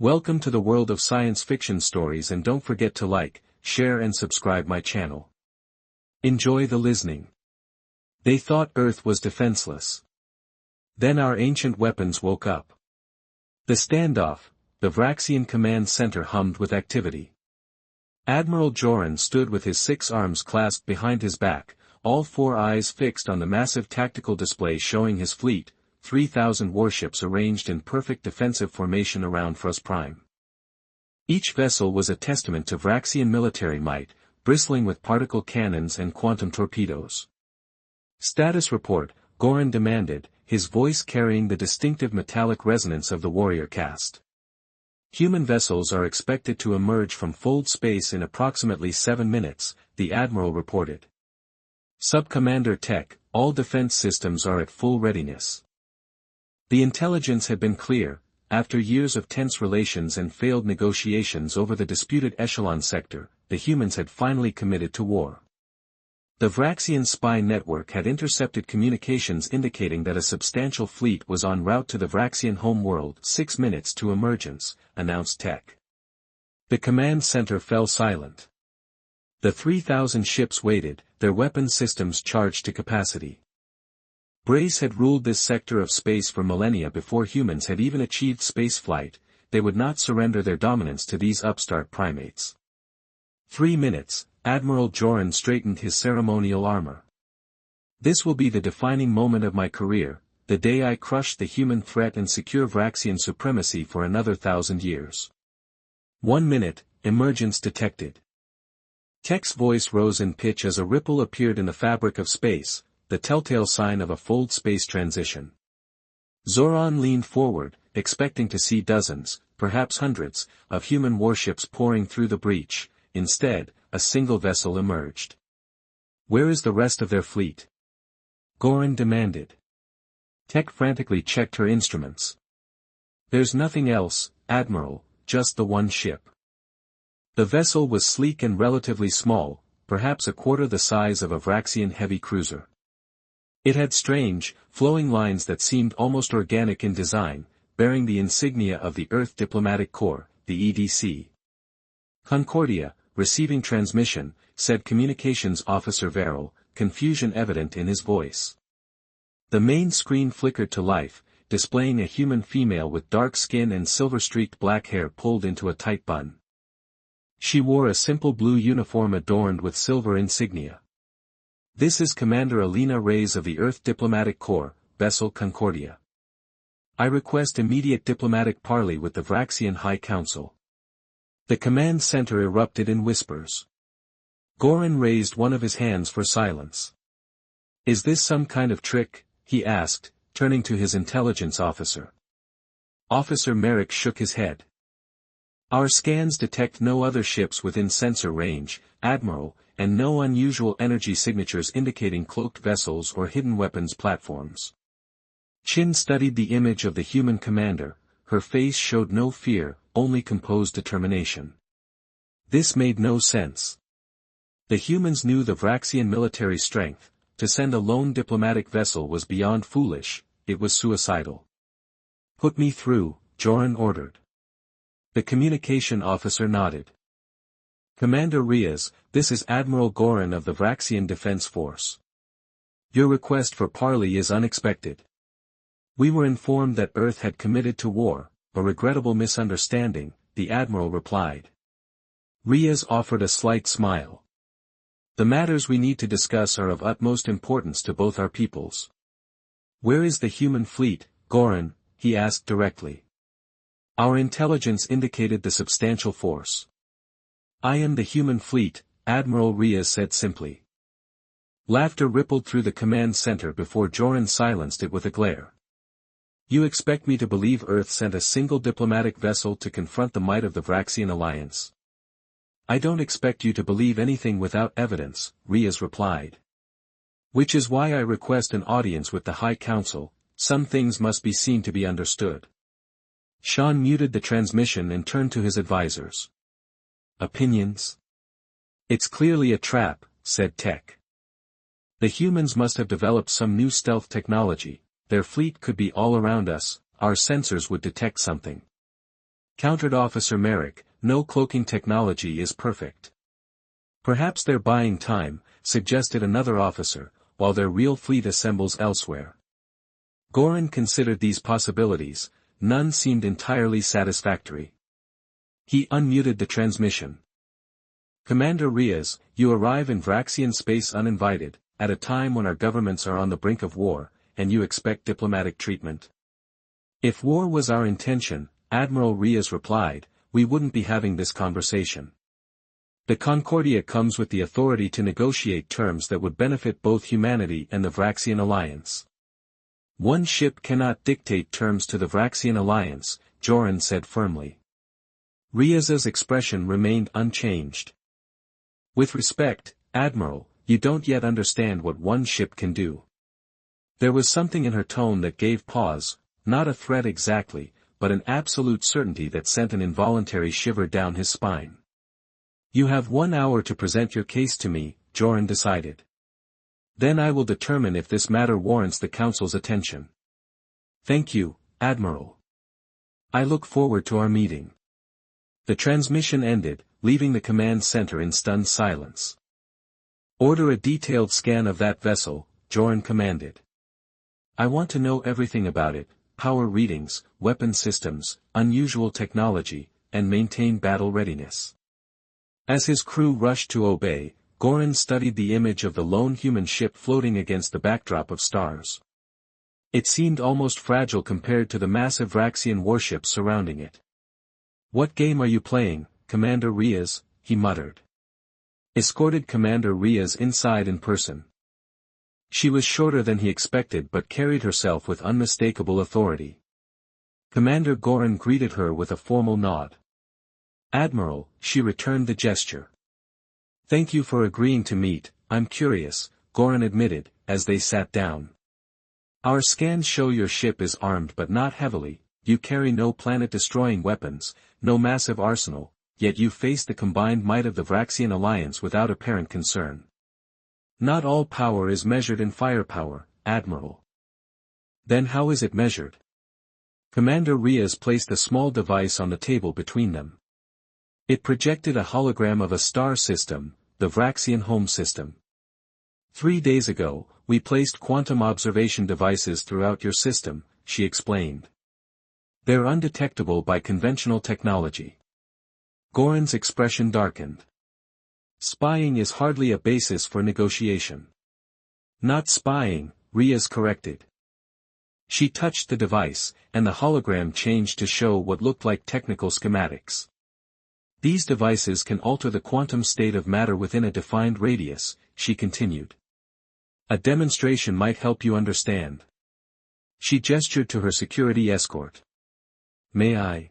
Welcome to the world of science fiction stories, and don't forget to like, share and subscribe my channel. Enjoy the listening. They thought Earth was defenseless. Then our ancient weapons woke up. The standoff, the Vraxian command center hummed with activity. Admiral Joran stood with his 6 arms clasped behind his back, all 4 eyes fixed on the massive tactical display showing his fleet, 3,000 warships arranged in perfect defensive formation around Frus Prime. Each vessel was a testament to Vraxian military might, bristling with particle cannons and quantum torpedoes. "Status report," Goran demanded, his voice carrying the distinctive metallic resonance of the warrior caste. "Human vessels are expected to emerge from fold space in approximately 7 minutes, the Admiral reported. "Sub-Commander Tech, all defense systems are at full readiness." The intelligence had been clear. After years of tense relations and failed negotiations over the disputed Echelon sector, the humans had finally committed to war. The Vraxian spy network had intercepted communications indicating that a substantial fleet was en route to the Vraxian home world. 6 minutes to emergence, announced Tech. The command center fell silent. The 3,000 ships waited, their weapon systems charged to capacity. Brace had ruled this sector of space for millennia before humans had even achieved spaceflight. They would not surrender their dominance to these upstart primates. 3 minutes, Admiral Joran straightened his ceremonial armor. "This will be the defining moment of my career, the day I crush the human threat and secure Vraxian supremacy for another 1,000 years. 1 minute, emergence detected." Tech's voice rose in pitch as a ripple appeared in the fabric of space, the telltale sign of a fold space transition. Zoran leaned forward, expecting to see dozens, perhaps hundreds, of human warships pouring through the breach. Instead, a single vessel emerged. "Where is the rest of their fleet?" Goran demanded. Tech frantically checked her instruments. "There's nothing else, Admiral, just the one ship." The vessel was sleek and relatively small, perhaps a quarter the size of a Vraxian heavy cruiser. It had strange, flowing lines that seemed almost organic in design, bearing the insignia of the Earth Diplomatic Corps, the EDC. "Concordia, receiving transmission," said Communications Officer Verrill, confusion evident in his voice. The main screen flickered to life, displaying a human female with dark skin and silver-streaked black hair pulled into a tight bun. She wore a simple blue uniform adorned with silver insignia. "This is Commander Alina Reyes of the Earth Diplomatic Corps, vessel Concordia. I request immediate diplomatic parley with the Vraxian High Council." The command center erupted in whispers. Goran raised one of his hands for silence. "Is this some kind of trick?" he asked, turning to his intelligence officer. Officer Merrick shook his head. "Our scans detect no other ships within sensor range, Admiral, and no unusual energy signatures indicating cloaked vessels or hidden weapons platforms." Chin studied the image of the human commander. Her face showed no fear, only composed determination. This made no sense. The humans knew the Vraxian military strength. To send a lone diplomatic vessel was beyond foolish, it was suicidal. "Put me through," Joran ordered. The communication officer nodded. "Commander Reyes, this is Admiral Goran of the Vraxian Defense Force. Your request for parley is unexpected. We were informed that Earth had committed to war, a regrettable misunderstanding," the Admiral replied. Reyes offered a slight smile. "The matters we need to discuss are of utmost importance to both our peoples." "Where is the human fleet, Goran?" he asked directly. "Our intelligence indicated the substantial force." "I am the human fleet," Admiral Reyes said simply. Laughter rippled through the command center before Joran silenced it with a glare. "You expect me to believe Earth sent a single diplomatic vessel to confront the might of the Vraxian alliance?" "I don't expect you to believe anything without evidence," Reyes replied. "Which is why I request an audience with the High Council. Some things must be seen to be understood." Sean muted the transmission and turned to his advisors. "Opinions?" "It's clearly a trap," said Tech. "The humans must have developed some new stealth technology. Their fleet could be all around us, our sensors would detect something." Countered Officer Merrick, no cloaking technology is perfect. Perhaps they're buying time, suggested another officer, while their real fleet assembles elsewhere. Goran considered these possibilities, none seemed entirely satisfactory. He unmuted the transmission. Commander Riaz, you arrive in Vraxian space uninvited, at a time when our governments are on the brink of war, and you expect diplomatic treatment. If war was our intention, Admiral Riaz replied, we wouldn't be having this conversation. The Concordia comes with the authority to negotiate terms that would benefit both humanity and the Vraxian Alliance. One ship cannot dictate terms to the Vraxian Alliance, Joran said firmly. Riaz's expression remained unchanged. With respect, Admiral, you don't yet understand what one ship can do. There was something in her tone that gave pause, not a threat exactly, but an absolute certainty that sent an involuntary shiver down his spine. You have 1 hour to present your case to me, Joran decided. Then I will determine if this matter warrants the Council's attention. Thank you, Admiral. I look forward to our meeting. The transmission ended, leaving the command center in stunned silence. Order a detailed scan of that vessel, Joran commanded. I want to know everything about it, power readings, weapon systems, unusual technology, and maintain battle readiness. As his crew rushed to obey, Goran studied the image of the lone human ship floating against the backdrop of stars. It seemed almost fragile compared to the massive Vraxian warships surrounding it. What game are you playing, Commander Riaz? He muttered. Escorted Commander Riaz inside in person. She was shorter than he expected but carried herself with unmistakable authority. Commander Goran greeted her with a formal nod. Admiral, she returned the gesture. Thank you for agreeing to meet, I'm curious, Goran admitted, as they sat down. Our scans show your ship is armed but not heavily, you carry no planet-destroying weapons, no massive arsenal, yet you face the combined might of the Vraxian Alliance without apparent concern. Not all power is measured in firepower, Admiral. Then how is it measured? Commander Riaz placed a small device on the table between them. It projected a hologram of a star system, the Vraxian home system. 3 days ago, we placed quantum observation devices throughout your system, she explained. They're undetectable by conventional technology. Goran's expression darkened. Spying is hardly a basis for negotiation. Not spying, Riaz corrected. She touched the device, and the hologram changed to show what looked like technical schematics. These devices can alter the quantum state of matter within a defined radius, she continued. A demonstration might help you understand. She gestured to her security escort. May I?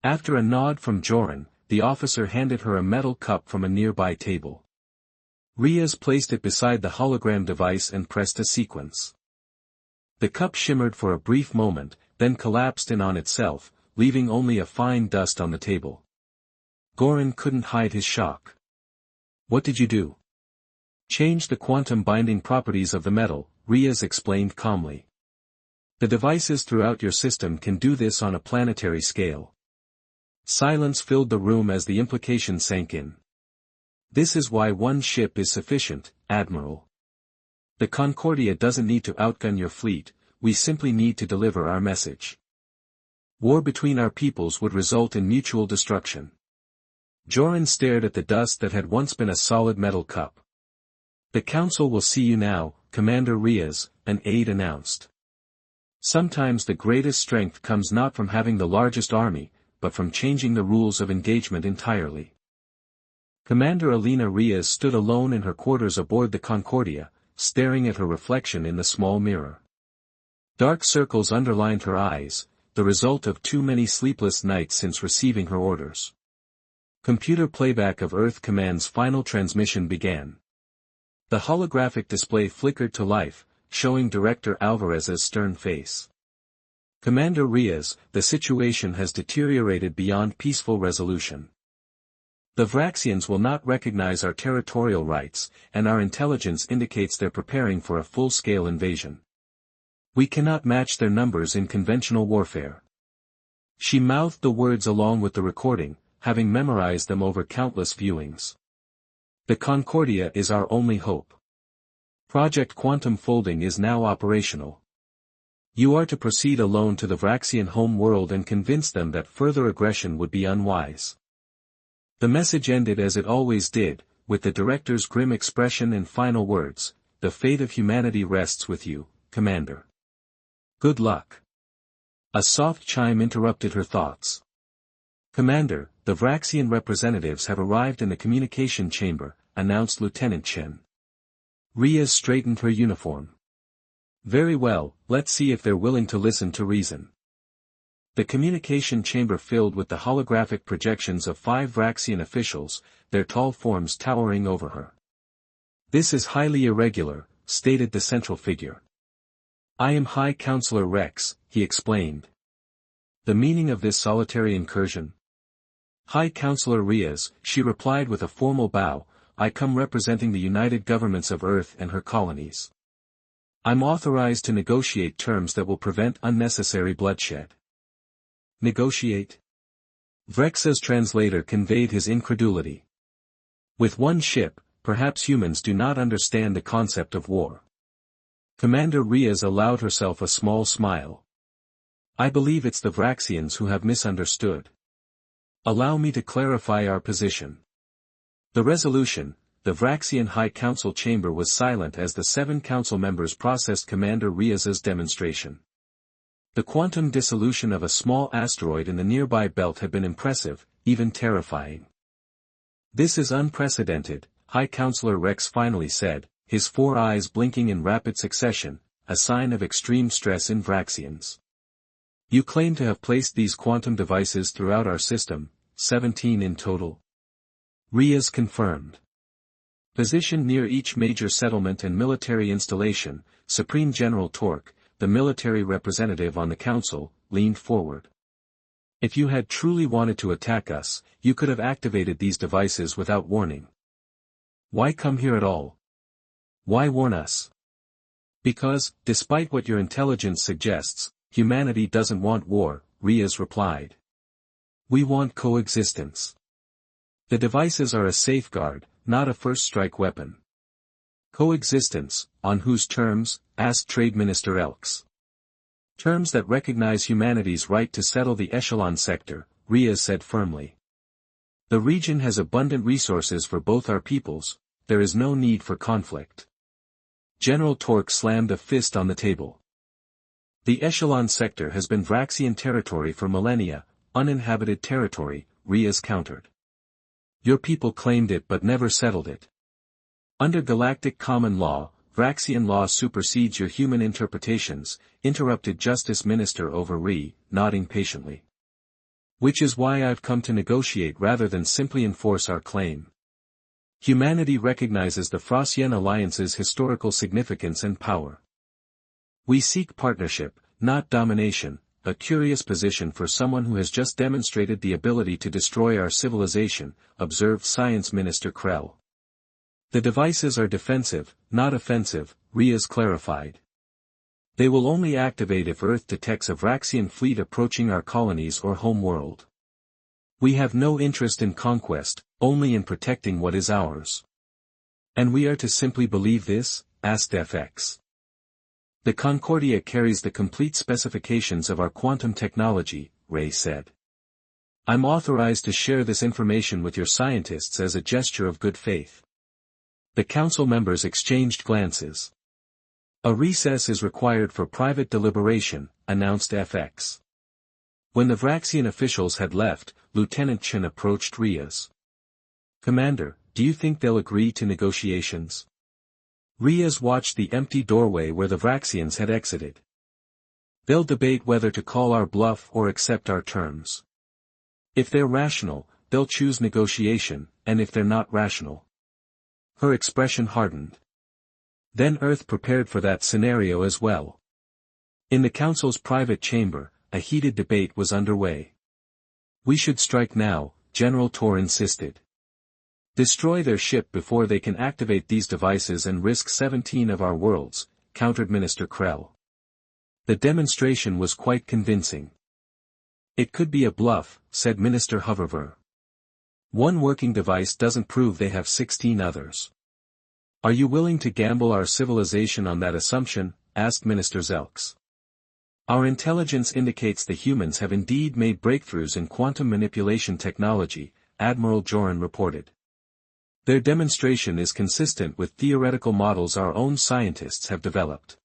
After a nod from Joran, the officer handed her a metal cup from a nearby table. Riaz placed it beside the hologram device and pressed a sequence. The cup shimmered for a brief moment, then collapsed in on itself, leaving only a fine dust on the table. Goran couldn't hide his shock. What did you do? Change the quantum binding properties of the metal, Riaz explained calmly. The devices throughout your system can do this on a planetary scale. Silence filled the room as the implication sank in. This is why one ship is sufficient, Admiral. The Concordia doesn't need to outgun your fleet, we simply need to deliver our message. War between our peoples would result in mutual destruction. Joran stared at the dust that had once been a solid metal cup. The Council will see you now, Commander Riaz, an aide announced. Sometimes the greatest strength comes not from having the largest army, but from changing the rules of engagement entirely. Commander Alina Riaz stood alone in her quarters aboard the Concordia, staring at her reflection in the small mirror. Dark circles underlined her eyes, the result of too many sleepless nights since receiving her orders. Computer playback of Earth Command's final transmission began. The holographic display flickered to life, showing Director Alvarez's stern face. Commander Riaz, the situation has deteriorated beyond peaceful resolution. The Vraxians will not recognize our territorial rights, and our intelligence indicates they're preparing for a full-scale invasion. We cannot match their numbers in conventional warfare. She mouthed the words along with the recording, having memorized them over countless viewings. The Concordia is our only hope. Project Quantum Folding is now operational. You are to proceed alone to the Vraxian home world and convince them that further aggression would be unwise. The message ended as it always did, with the director's grim expression and final words, "The fate of humanity rests with you, Commander. Good luck." A soft chime interrupted her thoughts. "Commander, the Vraxian representatives have arrived in the communication chamber," announced Lieutenant Chen. Riaz straightened her uniform. "Very well, let's see if they're willing to listen to reason." The communication chamber filled with the holographic projections of 5 Vraxian officials, their tall forms towering over her. "This is highly irregular," stated the central figure. "I am High Counselor Rex," he explained. "The meaning of this solitary incursion?" "High Counselor Riaz," she replied with a formal bow, "I come representing the United Governments of Earth and her colonies. I'm authorized to negotiate terms that will prevent unnecessary bloodshed." "Negotiate?" Vrexa's translator conveyed his incredulity. "With one ship, perhaps humans do not understand the concept of war." Commander Riaz allowed herself a small smile. "I believe it's the Vraxians who have misunderstood. Allow me to clarify our position." The resolution, the Vraxian High Council chamber was silent as the 7 council members processed Commander Riaz's demonstration. The quantum dissolution of a small asteroid in the nearby belt had been impressive, even terrifying. "This is unprecedented," High Counselor Rex finally said, his 4 eyes blinking in rapid succession, a sign of extreme stress in Vraxians. "You claim to have placed these quantum devices throughout our system, 17 in total?" Riaz confirmed. "Positioned near each major settlement and military installation," Supreme General Torque, the military representative on the council, leaned forward. "If you had truly wanted to attack us, you could have activated these devices without warning. Why come here at all? Why warn us?" "Because, despite what your intelligence suggests, humanity doesn't want war," Riaz replied. "We want coexistence. The devices are a safeguard, not a first-strike weapon." "Coexistence, on whose terms?" asked Trade Minister Elks. "Terms that recognize humanity's right to settle the Echelon sector," Riaz said firmly. "The region has abundant resources for both our peoples, there is no need for conflict." General Torque slammed a fist on the table. "The Echelon sector has been Vraxian territory for millennia, uninhabited territory," Riaz countered. "Your people claimed it but never settled it. Under galactic common law, Vraxian law supersedes your human interpretations," interrupted Justice Minister Overree, nodding patiently. "Which is why I've come to negotiate rather than simply enforce our claim. Humanity recognizes the Frosian Alliance's historical significance and power. We seek partnership, not domination," a curious position for someone who has just demonstrated the ability to destroy our civilization, observed Science Minister Krell. "The devices are defensive, not offensive," Riaz clarified. "They will only activate if Earth detects a Vraxian fleet approaching our colonies or home world. We have no interest in conquest, only in protecting what is ours." "And we are to simply believe this?" asked FX. "The Concordia carries the complete specifications of our quantum technology," Ray said. "I'm authorized to share this information with your scientists as a gesture of good faith." The council members exchanged glances. "A recess is required for private deliberation," announced FX. When the Vraxian officials had left, Lieutenant Chen approached Riaz. "Commander, do you think they'll agree to negotiations?" Riaz watched the empty doorway where the Vraxians had exited. "They'll debate whether to call our bluff or accept our terms. If they're rational, they'll choose negotiation, and if they're not rational." Her expression hardened. Then Earth prepared for that scenario as well. In the council's private chamber, a heated debate was underway. "We should strike now," General Tor insisted. "Destroy their ship before they can activate these devices and risk 17 of our worlds," countered Minister Krell. The demonstration was quite convincing. It could be a bluff, said Minister Hoverver. One working device doesn't prove they have 16 others. Are you willing to gamble our civilization on that assumption? Asked Minister Zelks. Our intelligence indicates the humans have indeed made breakthroughs in quantum manipulation technology, Admiral Joran reported. Their demonstration is consistent with theoretical models our own scientists have developed.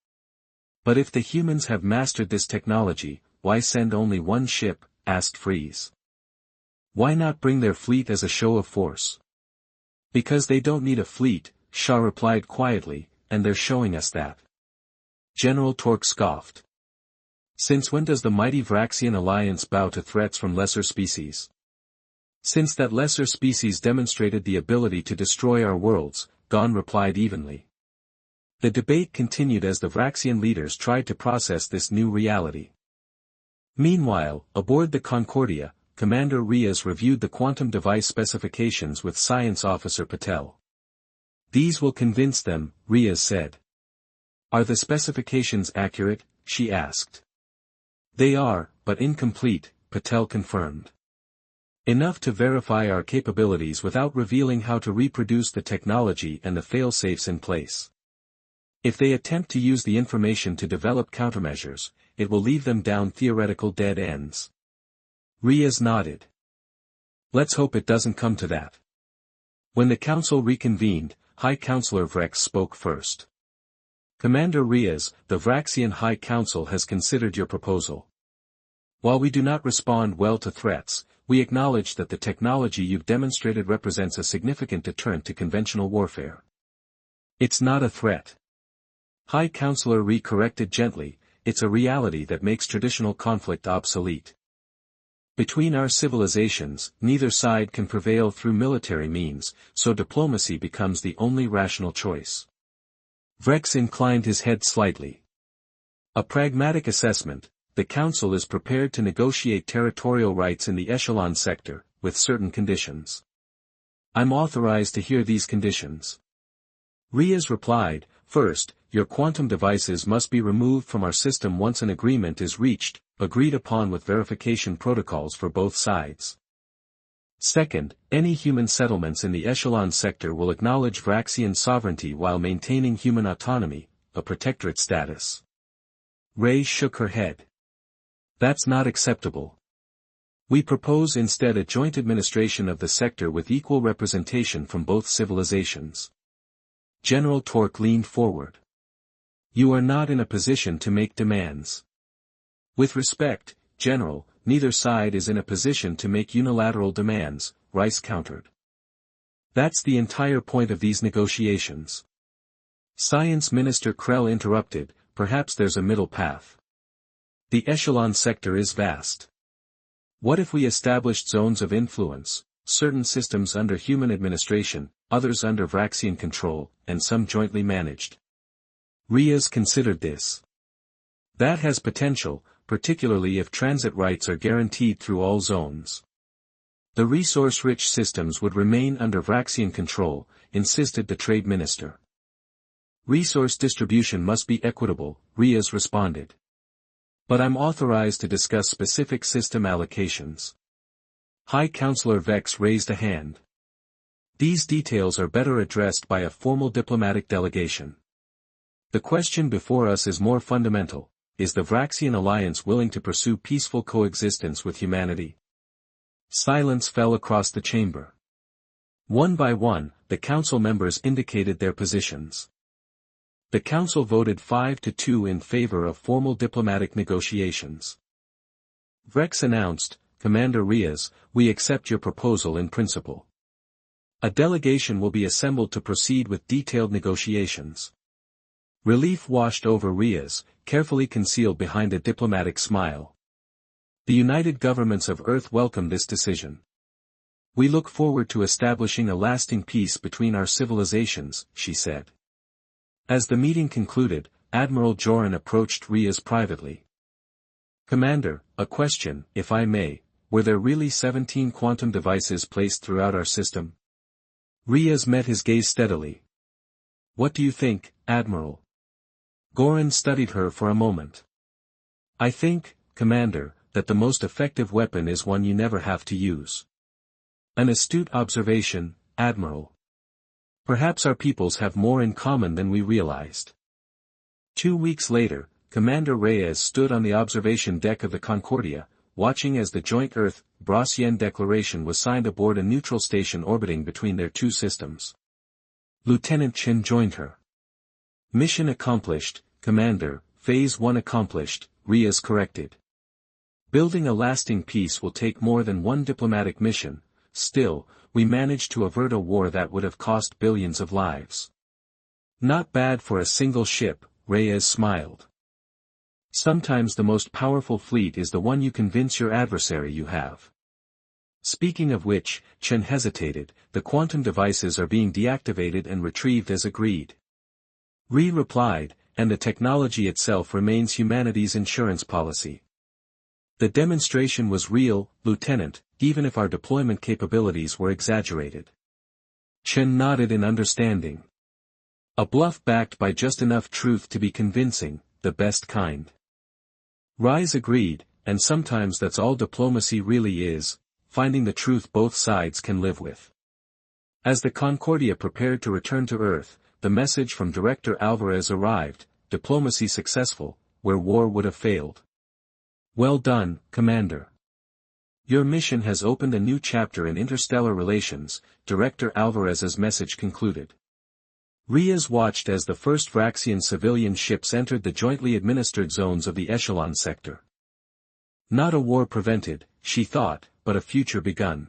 But if the humans have mastered this technology, why send only one ship? Asked Freeze. Why not bring their fleet as a show of force? Because they don't need a fleet, Shah replied quietly, and they're showing us that. General Torque scoffed. Since when does the mighty Vraxian alliance bow to threats from lesser species? Since that lesser species demonstrated the ability to destroy our worlds, Gon replied evenly. The debate continued as the Vraxian leaders tried to process this new reality. Meanwhile, aboard the Concordia, Commander Riaz reviewed the quantum device specifications with Science Officer Patel. These will convince them, Riaz said. Are the specifications accurate? She asked. They are, but incomplete, Patel confirmed. Enough to verify our capabilities without revealing how to reproduce the technology and the fail-safes in place. If they attempt to use the information to develop countermeasures, it will leave them down theoretical dead ends. Riaz nodded. Let's hope it doesn't come to that. When the council reconvened, High Counselor Vrex spoke first. Commander Riaz, the Vraxian High Council has considered your proposal. While we do not respond well to threats, we acknowledge that the technology you've demonstrated represents a significant deterrent to conventional warfare. It's not a threat. High Counselor Re corrected gently, it's a reality that makes traditional conflict obsolete. Between our civilizations, neither side can prevail through military means, so diplomacy becomes the only rational choice. Vrex inclined his head slightly. A pragmatic assessment, the Council is prepared to negotiate territorial rights in the Echelon sector, with certain conditions. I'm authorized to hear these conditions. Riaz replied, first, your quantum devices must be removed from our system once an agreement is reached, agreed upon with verification protocols for both sides. Second, any human settlements in the Echelon sector will acknowledge Vraxian sovereignty while maintaining human autonomy, a protectorate status. Ray shook her head. That's not acceptable. We propose instead a joint administration of the sector with equal representation from both civilizations. General Torque leaned forward. You are not in a position to make demands. With respect, General, neither side is in a position to make unilateral demands, Rice countered. That's the entire point of these negotiations. Science Minister Krell interrupted, perhaps there's a middle path. The Echelon sector is vast. What if we established zones of influence, certain systems under human administration, others under Vraxian control, and some jointly managed? Riaz considered this. That has potential, particularly if transit rights are guaranteed through all zones. The resource-rich systems would remain under Vraxian control, insisted the Trade Minister. Resource distribution must be equitable, Riaz responded. But I'm authorized to discuss specific system allocations. High Counselor Vex raised a hand. These details are better addressed by a formal diplomatic delegation. The question before us is more fundamental. Is the Vraxian alliance willing to pursue peaceful coexistence with humanity? Silence fell across the chamber. One by one, the council members indicated their positions. The council voted 5-2 in favor of formal diplomatic negotiations. Vrex announced, Commander Riaz, we accept your proposal in principle. A delegation will be assembled to proceed with detailed negotiations. Relief washed over Riaz, carefully concealed behind a diplomatic smile. The United Governments of Earth welcome this decision. We look forward to establishing a lasting peace between our civilizations, she said. As the meeting concluded, Admiral Joran approached Riaz privately. Commander, a question, if I may, were there really 17 quantum devices placed throughout our system? Riaz met his gaze steadily. What do you think, Admiral? Goran studied her for a moment. I think, Commander, that the most effective weapon is one you never have to use. An astute observation, Admiral. Perhaps our peoples have more in common than we realized. 2 weeks later, Commander Reyes stood on the observation deck of the Concordia, watching as the joint Earth-Brasien declaration was signed aboard a neutral station orbiting between their two systems. Lieutenant Chen joined her. Mission accomplished, Commander, Phase 1 accomplished, Reyes corrected. Building a lasting peace will take more than one diplomatic mission, still, we managed to avert a war that would have cost billions of lives. Not bad for a single ship, Reyes smiled. Sometimes the most powerful fleet is the one you convince your adversary you have. Speaking of which, Chen hesitated, the quantum devices are being deactivated and retrieved as agreed. Rey replied, and the technology itself remains humanity's insurance policy. The demonstration was real, Lieutenant, even if our deployment capabilities were exaggerated. Chen nodded in understanding. A bluff backed by just enough truth to be convincing, the best kind. Reyes agreed, and sometimes that's all diplomacy really is, finding the truth both sides can live with. As the Concordia prepared to return to Earth, the message from Director Alvarez arrived, diplomacy successful, where war would have failed. Well done, Commander. Your mission has opened a new chapter in interstellar relations, Director Alvarez's message concluded. Reyes watched as the first Vraxian civilian ships entered the jointly administered zones of the Echelon sector. Not a war prevented, she thought, but a future begun.